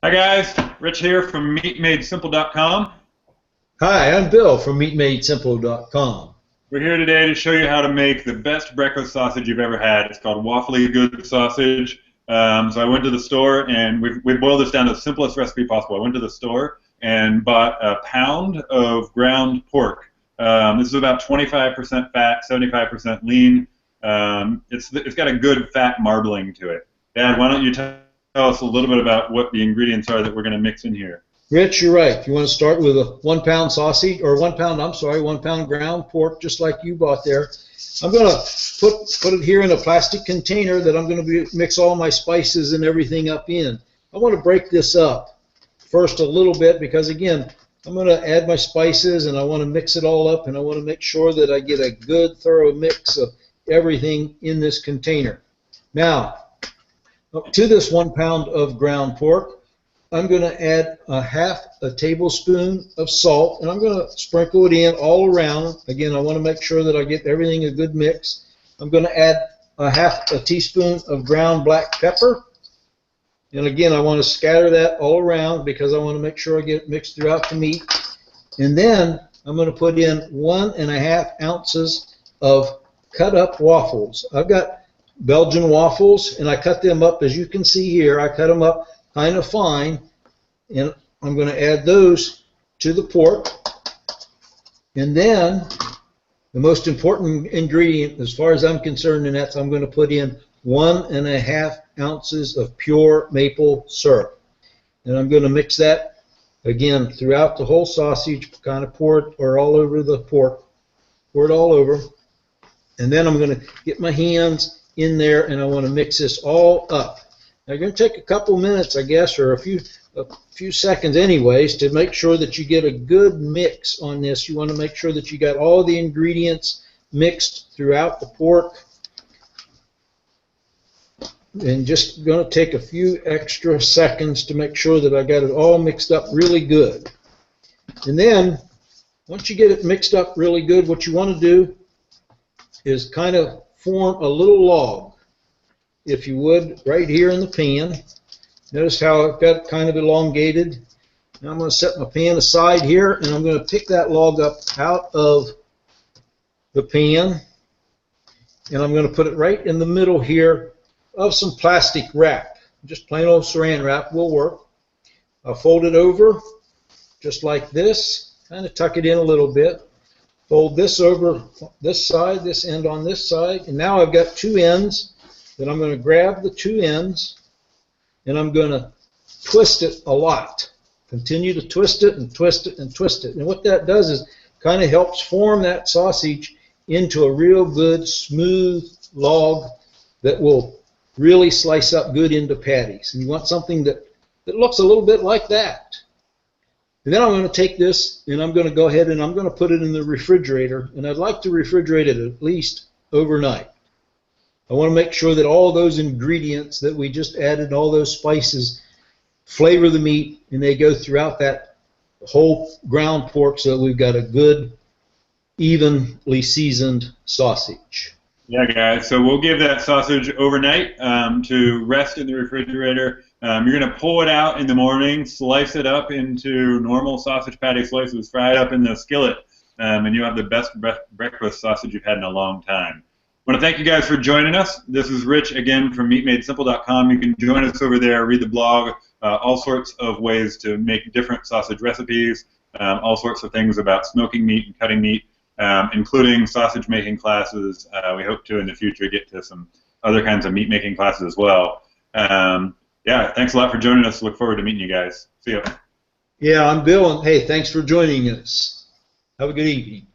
Hi guys, Rich here from MeatMadeSimple.com. Hi, I'm Bill from MeatMadeSimple.com. We're here today to show you how to make the best breakfast sausage you've ever had. It's called Waffly Good Sausage. So I went to the store, and we boiled this down to the simplest recipe possible. I went to the store and bought a pound of ground pork. This is about 25% fat, 75% lean. It's got a good fat marbling to it. Dad, why don't you tell us a little bit about what the ingredients are that we're going to mix in here? Rich, you're right. You want to start with a 1 pound sausage, or 1 pound ground pork, just like you bought there. I'm going to put it here in a plastic container that I'm going to mix all my spices and everything up in. I want to break this up first a little bit because, again, I'm going to add my spices and I want to mix it all up, and I want to make sure that I get a good, thorough mix of everything in this container. Now, to this 1 pound of ground pork, I'm going to add a half a tablespoon of salt, and I'm going to sprinkle it in all around. Again, I want to make sure that I get everything a good mix. I'm going to add a half a teaspoon of ground black pepper, and again, I want to scatter that all around because I want to make sure I get it mixed throughout the meat. And then I'm going to put in 1.5 ounces of cut up waffles. I've got Belgian waffles, and I cut them up, as you can see here. I cut them up kind of fine, and I'm going to add those to the pork. And then the most important ingredient, as far as I'm concerned, and that's I'm going to put in 1.5 ounces of pure maple syrup. And I'm going to mix that again throughout the whole sausage, kind of pour it or all over the pork, pour it all over. And then I'm going to get my hands in there, and I want to mix this all up. Now, you're going to take a couple minutes, I guess, or a few seconds anyways, to make sure that you get a good mix on this. You want to make sure that you got all the ingredients mixed throughout the pork. And just going to take a few extra seconds to make sure that I got it all mixed up really good. And then, once you get it mixed up really good, what you want to do is kind of form a little log, if you would, right here in the pan. Notice how I've got it kind of elongated. Now I'm going to set my pan aside here, and I'm going to pick that log up out of the pan, and I'm going to put it right in the middle here of some plastic wrap. Just plain old saran wrap will work. I'll fold it over just like this, kind of tuck it in a little bit. Fold this over this side, this end on this side, and now I've got two ends. Then I'm going to grab the two ends, and I'm going to twist it a lot. Continue to twist it and twist it and twist it. And what that does is kind of helps form that sausage into a real good, smooth log that will really slice up good into patties. And you want something that looks a little bit like that. And then I'm going to take this, and I'm going to go ahead and I'm going to put it in the refrigerator, and I'd like to refrigerate it at least overnight. I want to make sure that all those ingredients that we just added, all those spices, flavor the meat, and they go throughout that whole ground pork so that we've got a good, evenly seasoned sausage. Yeah, guys, so we'll give that sausage overnight to rest in the refrigerator. You're going to pull it out in the morning, slice it up into normal sausage patty slices, fry it up in the skillet, and you have the best breakfast sausage you've had in a long time. I want to thank you guys for joining us. This is Rich again from MeatMadeSimple.com. You can join us over there, read the blog, all sorts of ways to make different sausage recipes, all sorts of things about smoking meat and cutting meat, including sausage making classes. We hope to in the future get to some other kinds of meat making classes as well. Yeah, thanks a lot for joining us. Look forward to meeting you guys. See ya. Yeah, I'm Bill, and hey, thanks for joining us. Have a good evening.